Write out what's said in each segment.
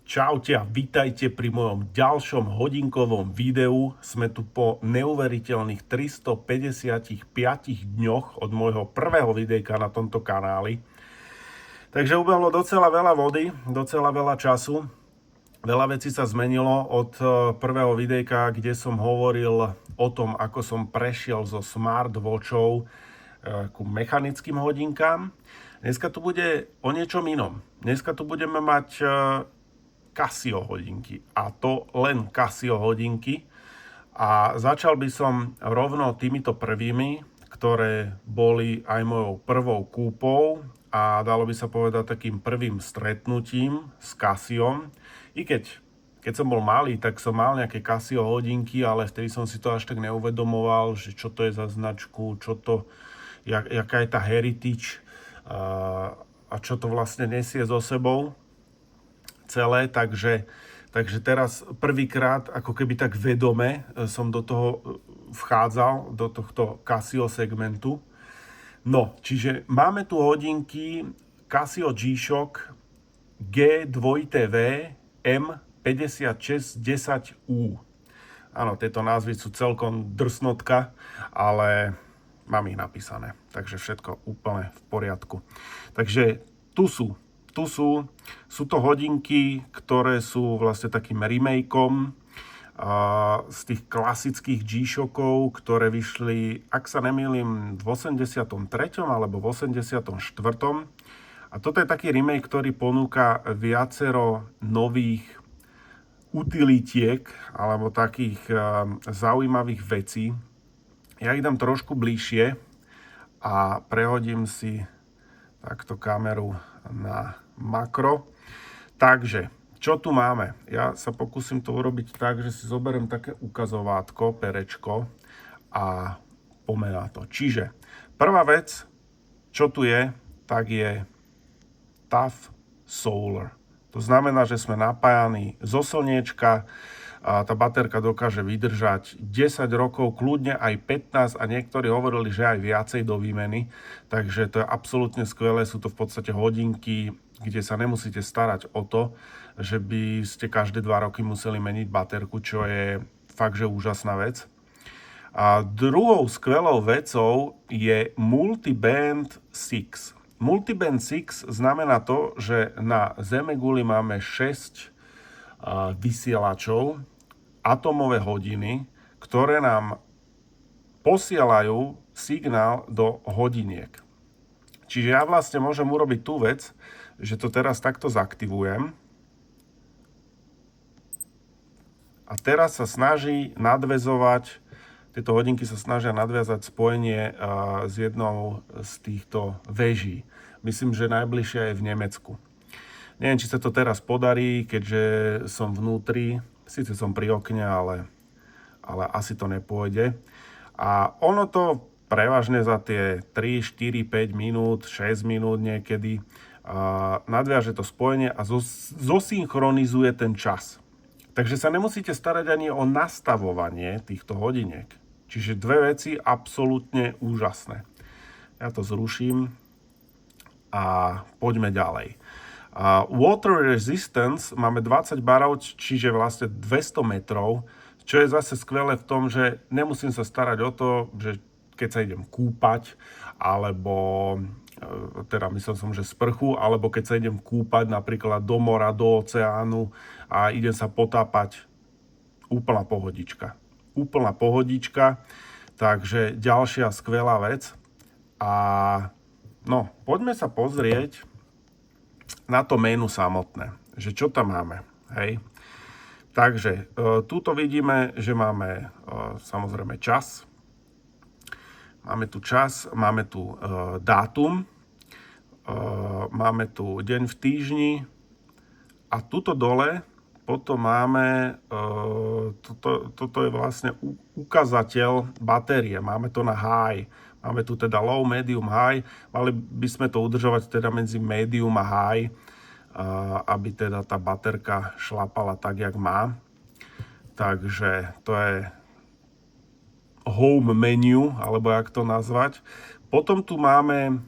Čaute a vítajte pri mojom ďalšom hodinkovom videu. Sme tu po neuveriteľných 355 dňoch od môjho prvého videjka na tomto kanáli. Takže ubehlo docela veľa vody, docela veľa času. Veľa vecí sa zmenilo od prvého videjka, kde som hovoril o tom, ako som prešiel zo smartwatchov ku mechanickým hodinkám. Dneska tu bude o niečom inom. Dneska tu budeme mať Casio hodinky, a to len Casio hodinky. A začal by som rovno týmito prvými, ktoré boli aj mojou prvou kúpou a dalo by sa povedať takým prvým stretnutím s Casiom. I keď som bol malý, tak som mal nejaké Casio hodinky, ale vtedy som si to až tak neuvedomoval, že čo to je za značku, jaká je tá heritage a čo to vlastne nesie so sebou celé, takže teraz prvýkrát ako keby tak vedome som do toho vchádzal, do tohto Casio segmentu. No, čiže máme tu hodinky Casio G-Shock G2TV M5610U. Áno, tieto názvy sú celkom drsnotka, ale mám ich napísané, takže všetko úplne v poriadku. Takže tu sú to hodinky, ktoré sú vlastne takým remakeom z tých klasických G-Shockov, ktoré vyšli, ak sa nemýlim, v 83. alebo v 84. A toto je taký remake, ktorý ponúka viacero nových utilitiek alebo takých zaujímavých vecí. Ja ich dám trošku bližšie a prehodím si takto kameru na makro. Takže, čo tu máme? Ja sa pokúsim to urobiť tak, že si zoberiem také ukazovátko, perečko a pomená to. Čiže, prvá vec, čo tu je, tak je Tough Solar. To znamená, že sme napájani zo slniečka, a tá baterka dokáže vydržať 10 rokov, kľudne aj 15 a niektorí hovorili, že aj viacej do výmeny. Takže to je absolútne skvelé. Sú to v podstate hodinky, kde sa nemusíte starať o to, že by ste každé 2 roky museli meniť baterku, čo je fakt, že úžasná vec. A druhou skvelou vecou je Multiband 6. Multiband 6 znamená to, že na Zemeguli máme 6 vysielačov, atomové hodiny, ktoré nám posielajú signál do hodiniek. Čiže ja vlastne môžem urobiť tú vec, že to teraz takto zaktivujem a teraz sa snaží nadväzovať, tieto hodinky sa snažia nadviazať spojenie s jednou z týchto veží. Myslím, že najbližšia je v Nemecku. Neviem, či sa to teraz podarí, keďže som vnútri. Sice som pri okne, ale asi to nepôjde. A ono to prevažne za tie 3, 4, 5 minút, 6 minút niekedy nadviaže to spojenie a zosynchronizuje ten čas. Takže sa nemusíte starať ani o nastavovanie týchto hodiniek. Čiže dve veci absolútne úžasné. Ja to zruším a poďme ďalej. Water resistance máme 20 barov, čiže vlastne 200 metrov, čo je zase skvelé v tom, že nemusím sa starať o to, že keď sa idem kúpať, alebo teda myslel som, že sprchu, alebo keď sa idem kúpať napríklad do mora, do oceánu a idem sa potápať, úplná pohodička. Úplná pohodička, takže ďalšia skvelá vec. A no, poďme sa pozrieť na to menu samotné, že čo tam máme, hej. Takže tuto vidíme, že máme samozrejme čas, máme tu dátum, máme tu deň v týždni a tuto dole potom máme, toto je vlastne ukazateľ batérie, máme to na high. Máme tu teda low, medium, high. Mali by sme to udržovať teda medzi medium a high, aby teda tá baterka šlapala tak, jak má. Takže to je home menu, alebo jak to nazvať. Potom tu máme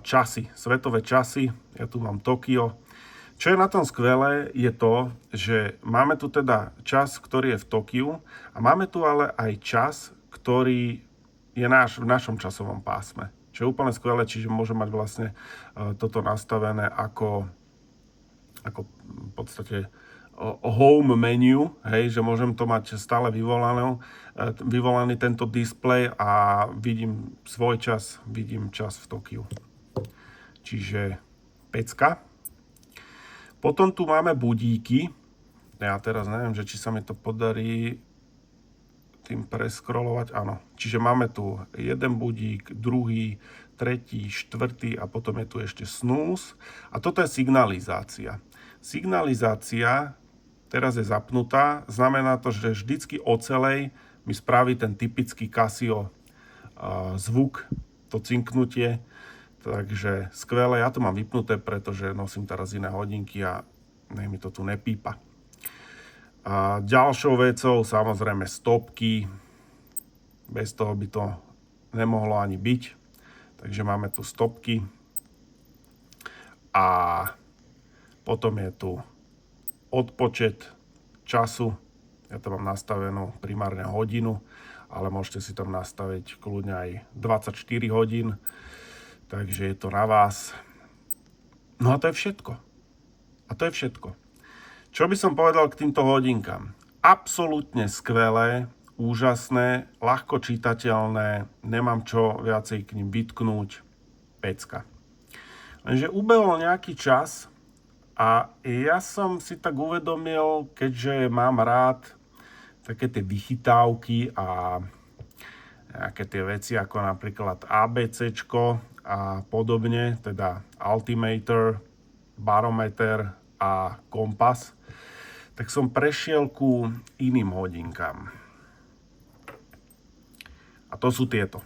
časy, svetové časy. Ja tu mám Tokio. Čo je na tom skvelé, je to, že máme tu teda čas, ktorý je v Tokiu a máme tu ale aj čas, ktorý je v našom časovom pásme. Čo je úplne skvelé, čiže môžem mať vlastne toto nastavené ako v podstate home menu, hej, že môžem to mať stále vyvolaný tento displej a vidím svoj čas, vidím čas v Tokiu. Čiže pecka. Potom tu máme budíky. Ja teraz neviem, že či sa mi to podarí tým preskrolovať. Áno. Čiže máme tu jeden budík, druhý, tretí, štvrtý a potom je tu ešte snooze. A toto je signalizácia. Signalizácia teraz je zapnutá. Znamená to, že vždycky o celej mi spraví ten typický Casio zvuk, to cinknutie. Takže skvelé, ja to mám vypnuté, pretože nosím teraz iné hodinky a nech mi to tu nepípa. A ďalšou vecou samozrejme stopky, bez toho by to nemohlo ani byť. Takže máme tu stopky a potom je tu odpočet času, ja to mám nastavenú primárne hodinu, ale môžete si tam nastaviť kľudne aj 24 hodín. Takže je to na vás. No a to je všetko. Čo by som povedal k týmto hodinkám? Absolútne skvelé, úžasné, ľahko čitateľné, nemám čo viacej k nim vytknúť. Pecka. Lenže ubehol nejaký čas a ja som si tak uvedomil, keďže mám rád také tie vychytávky a nejaké tie veci ako napríklad ABCčko a podobne, teda altimeter, barometer a kompas, tak som prešiel ku iným hodinkám. A to sú tieto.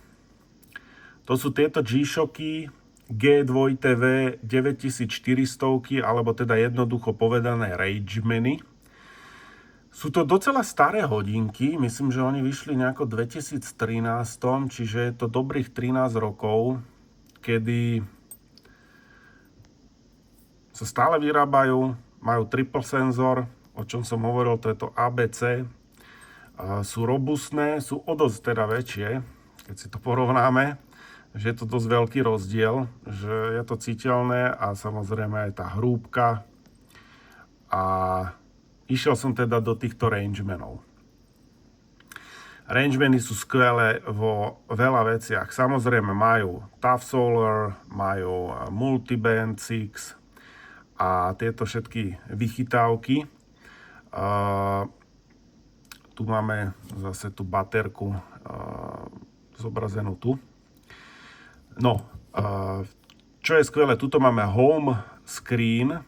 To sú tieto G-Shocky G2TV 9400, alebo teda jednoducho povedané Rangemany. Sú to docela staré hodinky, myslím, že oni vyšli nejako v 2013, čiže je to dobrých 13 rokov, kedy sa stále vyrábajú, majú triple senzor, o čom som hovoril, to je to ABC. Sú robustné, sú o dosť teda väčšie, keď si to porovnáme, že je to dosť veľký rozdiel, že je to citeľné a samozrejme aj tá hrúbka. A išiel som teda do týchto Rangemanov. Rangemany sú skvelé vo veľa veciach. Samozrejme majú Tough Solar, majú Multiband 6 a tieto všetky vychytávky. Tu máme zase tú baterku zobrazenú tu. No, čo je skvelé, tuto máme home screen.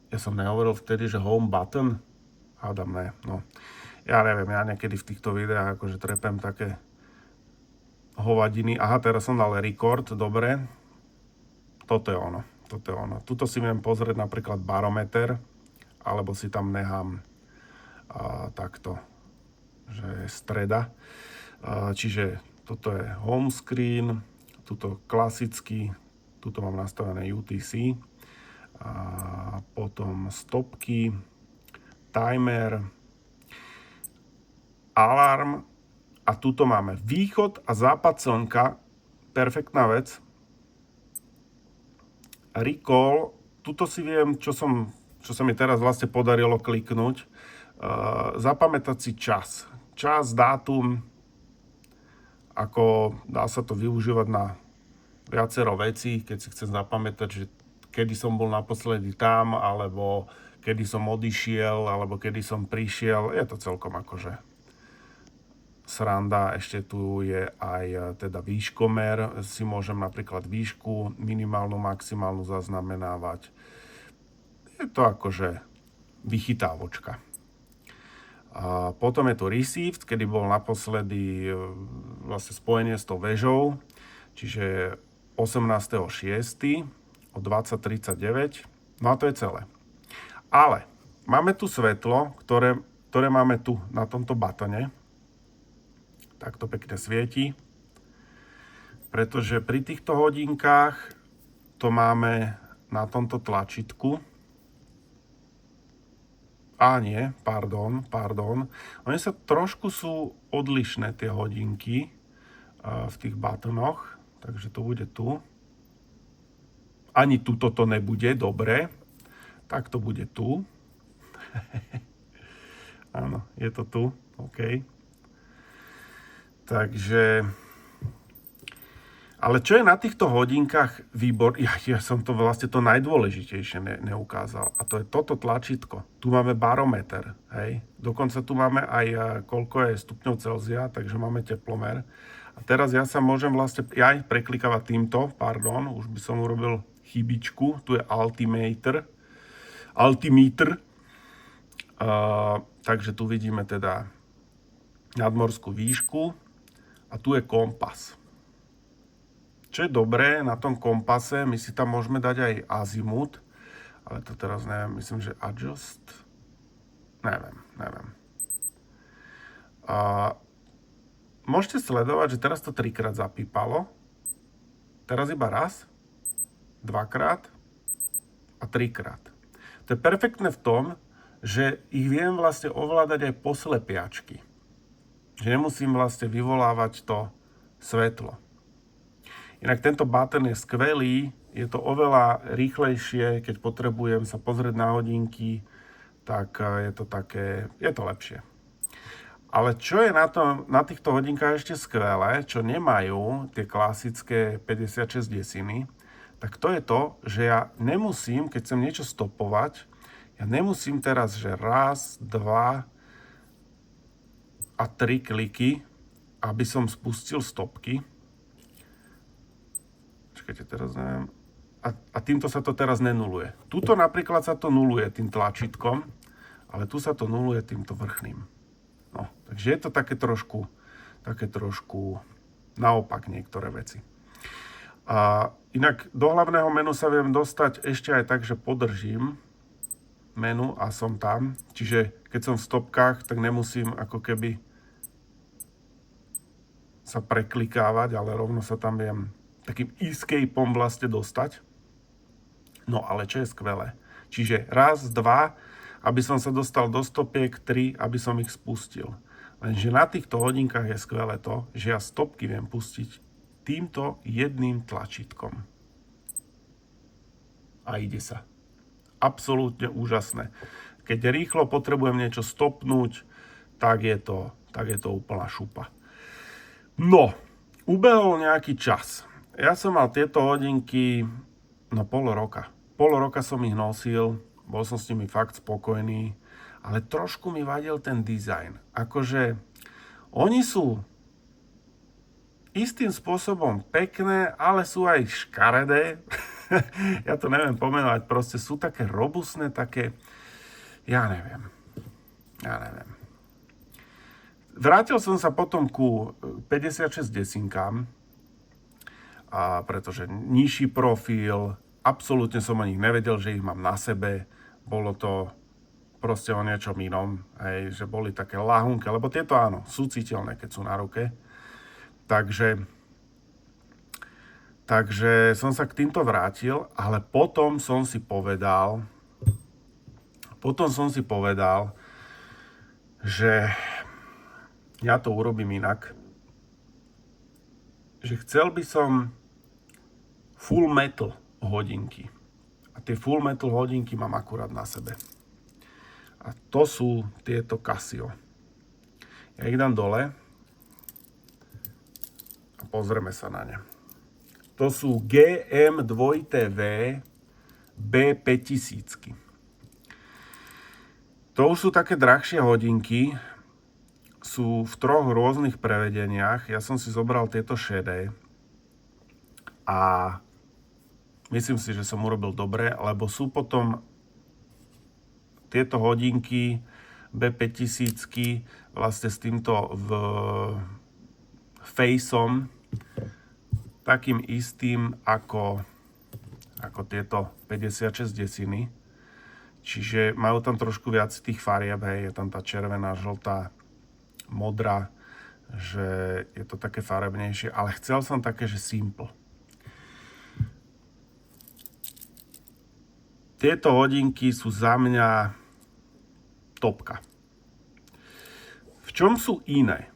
Ja som nehovoril vtedy, že home button. Hádam ne, no. Ja neviem, ja niekedy v týchto videách akože trepem také hovadiny. Aha, teraz som dal record, dobre. Toto je ono. Tuto si viem pozrieť napríklad barometer, alebo si tam nechám takto, že je streda. Čiže toto je home screen, tuto klasický, tuto mám nastavené UTC, a potom stopky, timer, alarm a tuto máme východ a západ slnka, perfektná vec. Recall, tuto si viem, čo sa mi teraz vlastne podarilo kliknúť, zapamätať si čas, dátum, ako dá sa to využívať na viacero vecí, keď si chcem zapamätať, že kedy som bol naposledy tam, alebo kedy som odišiel, alebo kedy som prišiel. Je to celkom akože sranda. Ešte tu je aj teda výškomer. Si môžem napríklad výšku minimálnu, maximálnu zaznamenávať. Je to akože vychytávočka. A potom je tu received, kedy bol naposledy vlastne spojenie s tou väžou, čiže 18.6. o 20.39. No a to je celé. Ale máme tu svetlo, ktoré máme tu na tomto batone. Tak to pekne svieti. Pretože pri týchto hodinkách to máme na tomto tlačítku. Nie, pardon. Oni sa trošku sú odlišné, tie hodinky v tých batonoch. Takže to bude tu. Ani tuto to nebude, dobre. Tak to bude tu. Áno, je to tu, OK. Takže... Ale čo je na týchto hodinkách výbor, ja som to vlastne to najdôležitejšie neukázal. A to je toto tlačítko. Tu máme barometer, hej. Dokonca tu máme aj koľko je stupňov Celzia, takže máme teplomer. A teraz ja sa môžem vlastne aj preklikávať týmto, už by som urobil chybičku. Tu je altimeter. Takže tu vidíme teda nadmorskú výšku a tu je kompas. Čo je dobré na tom kompase, my si tam môžeme dať aj azimut, ale to teraz neviem, myslím, že adjust, neviem. Môžete sledovať, že teraz to 3-krát zapípalo, teraz iba raz, 2-krát a 3-krát. To je perfektné v tom, že ich viem vlastne ovládať aj po slepiačky. Že nemusím vlastne vyvolávať to svetlo. Inak tento button je skvelý, je to oveľa rýchlejšie, keď potrebujem sa pozrieť na hodinky, tak je to lepšie. Ale čo je na týchto hodinkách ešte skvelé, čo nemajú tie klasické 56 desiny, tak to je to, že ja nemusím, keď chcem niečo stopovať, ja nemusím teraz, že 1, 2 a 3 kliky, aby som spustil stopky. Čakajte, teraz neviem. A týmto sa to teraz nenuluje. Tuto napríklad sa to nuluje tým tlačítkom, ale tu sa to nuluje týmto vrchným. No, takže je to také trošku naopak niektoré veci. A inak do hlavného menu sa viem dostať ešte aj tak, že podržím menu a som tam. Čiže keď som v stopkách, tak nemusím ako keby sa preklikávať, ale rovno sa tam viem takým escapeom vlastne dostať. No ale čo je skvelé? Čiže 1, 2, aby som sa dostal do stopiek, 3, aby som ich spustil. Lenže na týchto hodinkách je skvelé to, že ja stopky viem pustiť týmto jedným tlačítkom. A ide sa. Absolútne úžasné. Keď rýchlo potrebujem niečo stopnúť, tak je to úplná šupa. No, ubehol nejaký čas. Ja som mal tieto hodinky pol roka. Pol roka som ich nosil, bol som s nimi fakt spokojný, ale trošku mi vadil ten dizajn. Akože oni sú istým spôsobom pekné, ale sú aj škaredé. Ja to neviem pomenovať, proste sú také robustné, také... Ja neviem. Vrátil som sa potom ku 56 desinkám, pretože nižší profil, absolútne som o nich nevedel, že ich mám na sebe. Bolo to proste o niečom inom, hej, že boli také lahunké, lebo tieto áno, sú citeľné, keď sú na ruke. Takže som sa k týmto vrátil, ale potom som si povedal, že ja to urobím inak. Že chcel by som full metal hodinky. A tie full metal hodinky mám akurát na sebe. A to sú tieto Casio. Ja ich dám dole a pozrieme sa na ne. To sú GM2TV B5000. To už sú také drahšie hodinky. Sú v 3 rôznych prevedeniach. Ja som si zobral tieto šedé. A myslím si, že som urobil dobre, lebo sú potom tieto hodinky B5000 vlastne s týmto faceom takým istým ako tieto 56 desiny. Čiže majú tam trošku viac tých farieb, hej, je tam tá červená, žltá, modrá, že je to také farebnejšie, ale chcel som také, že simple. Tieto hodinky sú za mňa topka. V čom sú iné?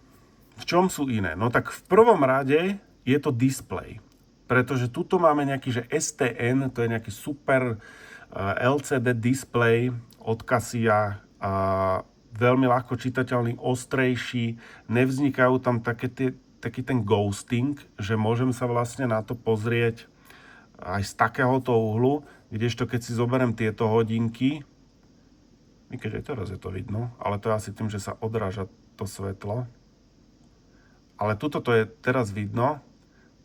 No tak v prvom rade je to displej. Pretože tuto máme nejaký, že STN, to je nejaký super LCD displej od Cassia, veľmi ľahko čitateľný, ostrejší, nevznikajú tam taký ten ghosting, že môžem sa vlastne na to pozrieť aj z takéhoto uhlu, kdežto keď si zoberiem tieto hodinky, keďže aj teraz je to vidno, ale to je asi tým, že sa odráža to svetlo. Ale tuto to je teraz vidno,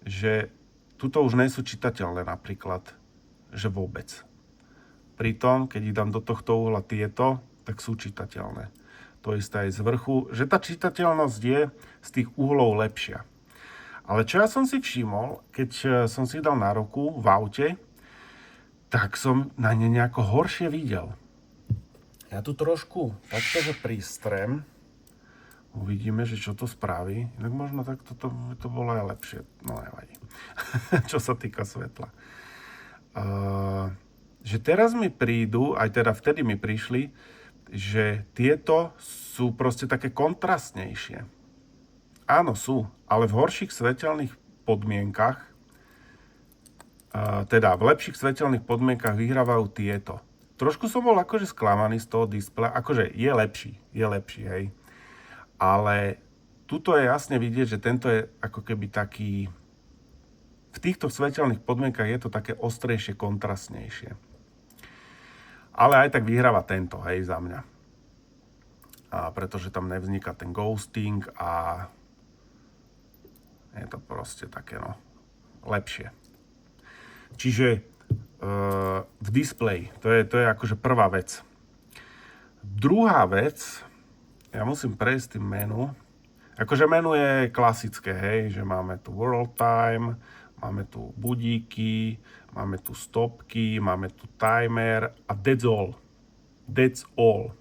že tuto už nie sú čitateľné napríklad, že vôbec. Pritom, keď ich dám do tohto uhla tieto, tak sú čitateľné. To isté aj z vrchu, že tá čitateľnosť je z tých uhlov lepšia. Ale čo ja som si všimol, keď som si dal na ruku v aute, tak som na ne nejako horšie videl. Ja tu trošku taktože pristrem. Uvidíme, že čo to spraví. Inak možno takto to bolo aj lepšie. No nevadí. Čo sa týka svetla. Že teraz mi prídu, aj teda vtedy mi prišli, že tieto sú proste také kontrastnejšie. Áno, sú, ale v horších svetelných podmienkach, teda v lepších svetelných podmienkach vyhrávajú tieto. Trošku som bol akože sklamaný z toho displeja, akože je lepší, hej. Ale tuto je jasne vidieť, že tento je ako keby taký, v týchto svetelných podmienkach je to také ostrejšie, kontrastnejšie. Ale aj tak vyhráva tento, hej, za mňa. Pretože tam nevzniká ten ghosting a je to proste také, no, lepšie. Čiže v displeji, to je akože prvá vec. Druhá vec, ja musím prejsť tým menu. Akože menu je klasické, hej, že máme tu world time, máme tu budíky, máme tu stopky, máme tu timer a that's all. That's all.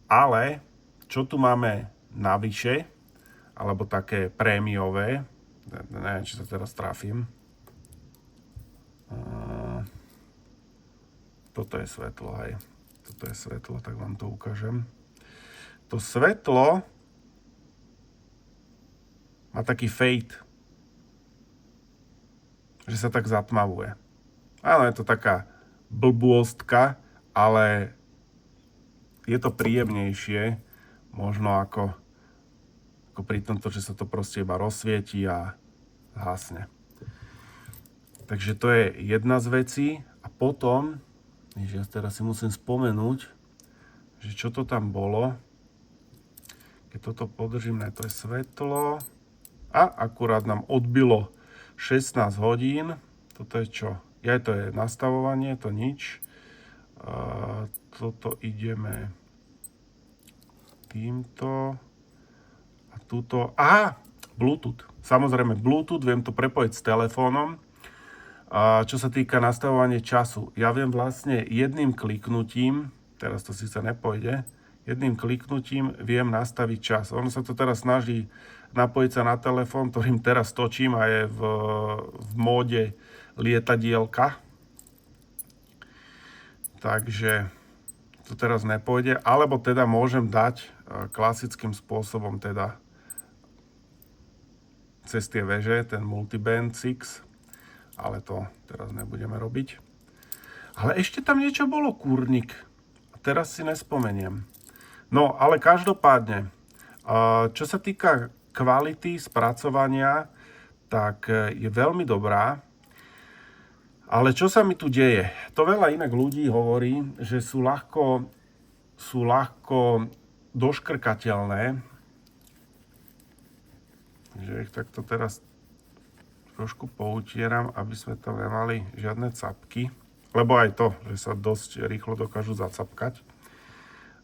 Ale, čo tu máme navyše, alebo také prémiové, neviem, či sa teraz trafím. Toto je svetlo, hej. Toto je svetlo, tak vám to ukážem. To svetlo má taký fade, že sa tak zatmavuje. Áno, je to taká blbôstka, ale je to príjemnejšie, možno ako pri tomto, že sa to proste iba rozsvietí a zhasne. Takže to je jedna z vecí. A potom, ja teraz si musím spomenúť, že čo to tam bolo. Keď toto podržím na to je svetlo. A akurát nám odbilo 16 hodín. Toto je čo? Ja, to je nastavovanie, to nič. Toto ideme týmto. A tuto. Aha! Bluetooth. Samozrejme Bluetooth, viem to prepojiť s telefónom. Čo sa týka nastavovania času, ja viem vlastne jedným kliknutím, teraz to síce nepôjde, jedným kliknutím viem nastaviť čas. Ono sa to teraz snaží napojiť sa na telefón, ktorým teraz točím a je v móde lietadielka. Takže to teraz nepôjde, alebo teda môžem dať klasickým spôsobom teda cez tie veže, ten multiband 6, ale to teraz nebudeme robiť. Ale ešte tam niečo bolo, kurník. Teraz si nespomeniem. No, ale každopádne, čo sa týka kvality spracovania, tak je veľmi dobrá. Ale čo sa mi tu deje? To veľa inak ľudí hovorí, že sú ľahko doškrkateľné. Že ich takto teraz trošku poutieram, aby sme to nemali žiadne capky. Lebo aj to, že sa dosť rýchlo dokážu zacapkať.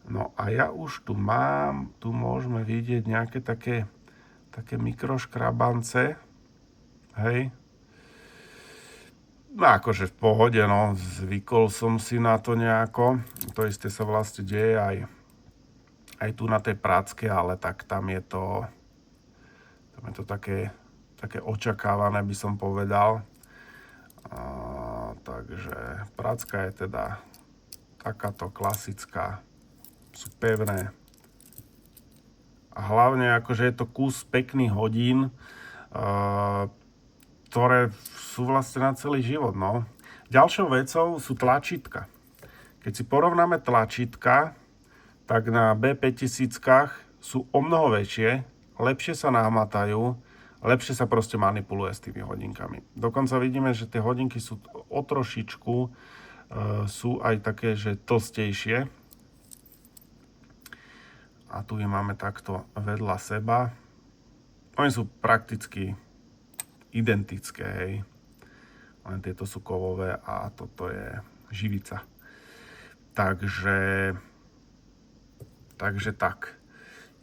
No a ja už tu mám, tu môžeme vidieť nejaké také mikroškrabance. Hej. No akože v pohode, no, zvykol som si na to nejako. To isté sa vlastne deje aj tu na tej prácke, ale tak tam je to také očakávané, by som povedal. Takže prácka je teda takáto klasická sú pevné. A hlavne akože je to kus pekných hodín, ktoré sú vlastne na celý život, no. Ďalšou vecou sú tlačítka. Keď si porovnáme tlačítka, tak na B5000 sú o mnoho väčšie, lepšie sa nahmatajú, lepšie sa proste manipuluje s tými hodinkami. Dokonca vidíme, že tie hodinky sú o trošičku, sú aj také, že tlstejšie. A tu je máme takto vedľa seba. Oni sú prakticky identické, hej. Len tieto sú kovové a toto je živica. Takže tak.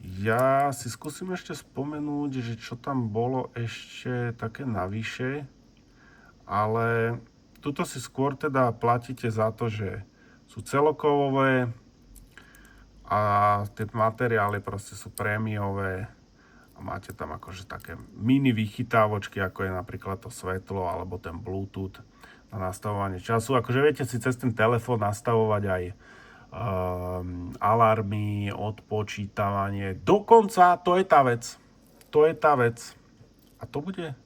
Ja si skúsim ešte spomenúť, že čo tam bolo ešte také navyše. Ale tuto si skôr teda platíte za to, že sú celokovové, a tie materiály proste sú prémiové a máte tam akože také mini vychytávočky, ako je napríklad to svetlo alebo ten Bluetooth na nastavovanie času. Akože viete si cez ten telefón nastavovať aj alarmy, odpočítavanie. Dokonca, to je tá vec. To je tá vec. A to bude...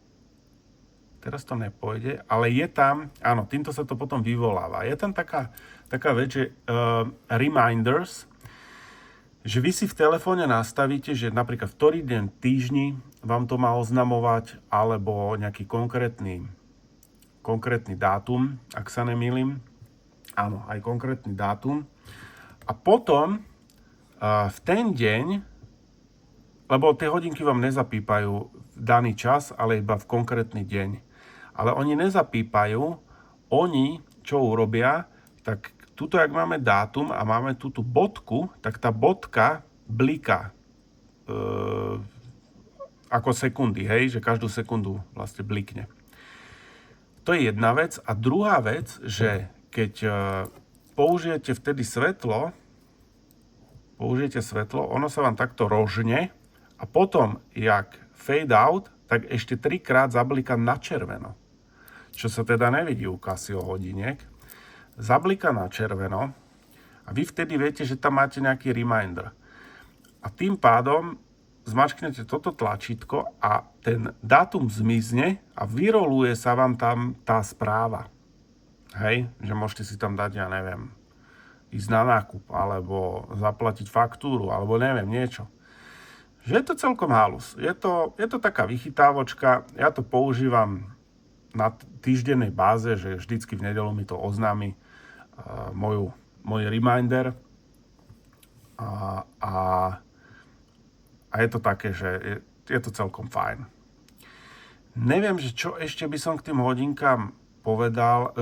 Teraz to nepôjde, ale je tam... Áno, týmto sa to potom vyvoláva. Je tam taká vec, že reminders, že vy si v telefóne nastavíte, že napríklad v ktorý deň týždni vám to má oznamovať, alebo nejaký konkrétny dátum, ak sa nemýlim. Áno, aj konkrétny dátum. A potom v ten deň, lebo tie hodinky vám nezapípajú v daný čas, ale iba v konkrétny deň. Ale oni nezapípajú, oni čo urobia, tak tuto, jak máme dátum a máme túto bodku, tak tá bodka bliká ako sekundy, hej, že každú sekundu vlastne blikne. To je jedna vec. A druhá vec, že keď použijete vtedy svetlo, ono sa vám takto rožne a potom, jak fade out, tak ešte 3-krát zabliká na červeno. Čo sa teda nevidí u Casio hodiniek. Zabliká na červeno a vy vtedy viete, že tam máte nejaký reminder. A tým pádom zmačknete toto tlačítko a ten dátum zmizne a vyroluje sa vám tam tá správa. Hej, že môžete si tam dať, ja neviem, ísť na nákup, alebo zaplatiť faktúru, alebo neviem, niečo. Že je to celkom halus. Je to taká vychytávočka, ja to používam na týždennej báze, že vždycky v nedeľu mi to oznámi môj reminder a je to také, že je to celkom fajn. Neviem, že čo ešte by som k tým hodinkám povedal.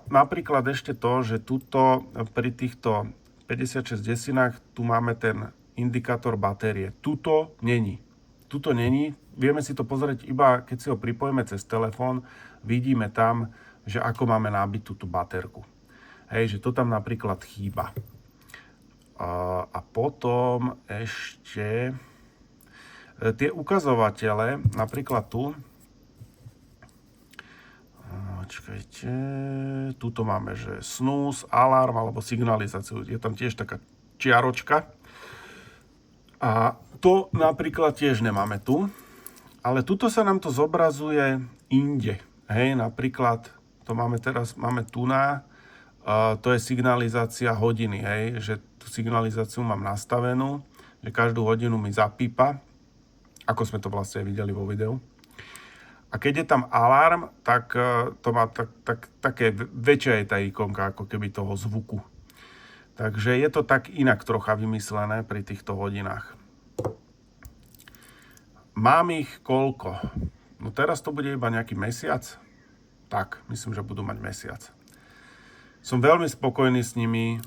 Napríklad ešte to, že tuto pri týchto 56 desinách tu máme ten indikátor batérie. Tuto není. Vieme si to pozrieť iba, keď si ho pripojíme cez telefón, vidíme tam, že ako máme nabiť túto baterku. Hej, že to tam napríklad chýba. A potom ešte tie ukazovatele, napríklad tu, počkajte, tuto máme, že snooze, alarm alebo signalizáciu. Je tam tiež taká čiaročka. A to napríklad tiež nemáme tu. Ale tuto sa nám to zobrazuje inde. Hej, napríklad, to máme teraz, máme tu to je signalizácia hodiny, hej, že tú signalizáciu mám nastavenú, že každú hodinu mi zapípa, ako sme to vlastne videli vo videu. A keď je tam alarm, tak to má také väčšia je tá ikonka, ako keby toho zvuku. Takže je to tak inak trocha vymyslené pri týchto hodinách. Mám ich koľko? No teraz to bude iba nejaký mesiac. Tak, myslím, že budú mať mesiac. Som veľmi spokojný s nimi.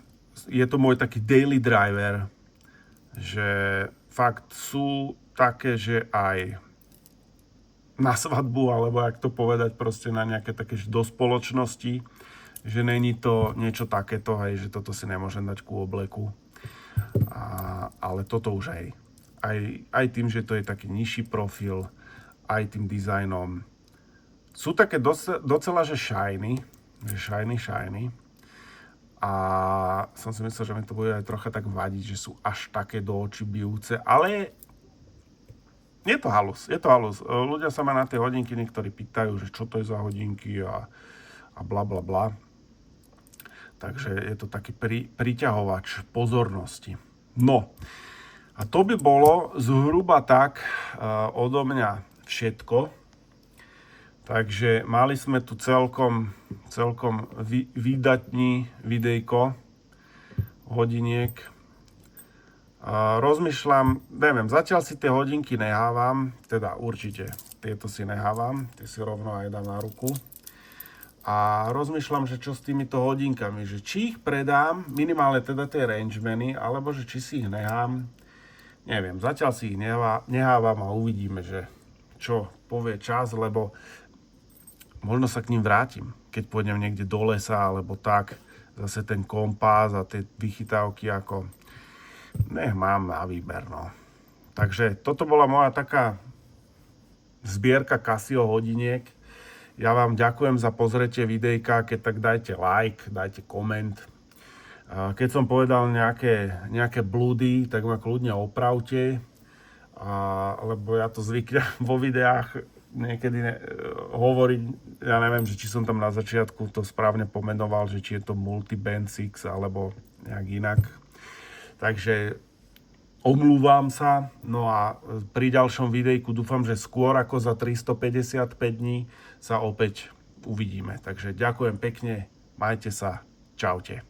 Je to môj taký daily driver, že fakt sú také, že aj na svadbu, alebo jak to povedať, proste na nejaké také do spoločnosti, že není to niečo takéto, hej, že toto si nemôžem dať ku obleku. Ale toto už hej. Aj tým, že to je taký nižší profil, aj tým dizajnom. Sú také docela, že shiny. a som si myslel, že mi to bude aj trocha tak vadiť, že sú až také do očí bijúce, ale je to halus, je to halus. Ľudia sa ma na tie hodinky niektorí pýtajú, že čo to je za hodinky a bla bla bla. Takže je to taký priťahovač pozornosti. No, a to by bolo zhruba tak odo mňa všetko. Takže mali sme tu celkom výdatný videjko hodiniek. Rozmýšľam, neviem, zatiaľ si tie hodinky nehávam, teda určite tieto si nehávam, tie si rovno aj dám na ruku. A rozmýšľam, že čo s týmito hodinkami, že či ich predám, minimálne teda tie rangemany, alebo že či si ich nechám. Neviem, zatiaľ si ich nehávam a uvidíme, že čo povie čas, lebo možno sa k ním vrátim, keď pôjdem niekde do lesa, alebo tak, zase ten kompás a tie vychytávky ako nech mám na výber, no. Takže toto bola moja taká zbierka Casio hodiniek. Ja vám ďakujem za pozretie videjka, keď tak dajte like, dajte koment. Keď som povedal nejaké blúdy, tak ma kľudne opravte, lebo ja to zvyknem vo videách niekedy hovoriť, ja neviem, že či som tam na začiatku to správne pomenoval, že či je to Multiband 6 alebo nejak inak. Takže omlúvam sa, no a pri ďalšom videjku dúfam, že skôr ako za 355 dní sa opäť uvidíme. Takže ďakujem pekne, majte sa, čaute.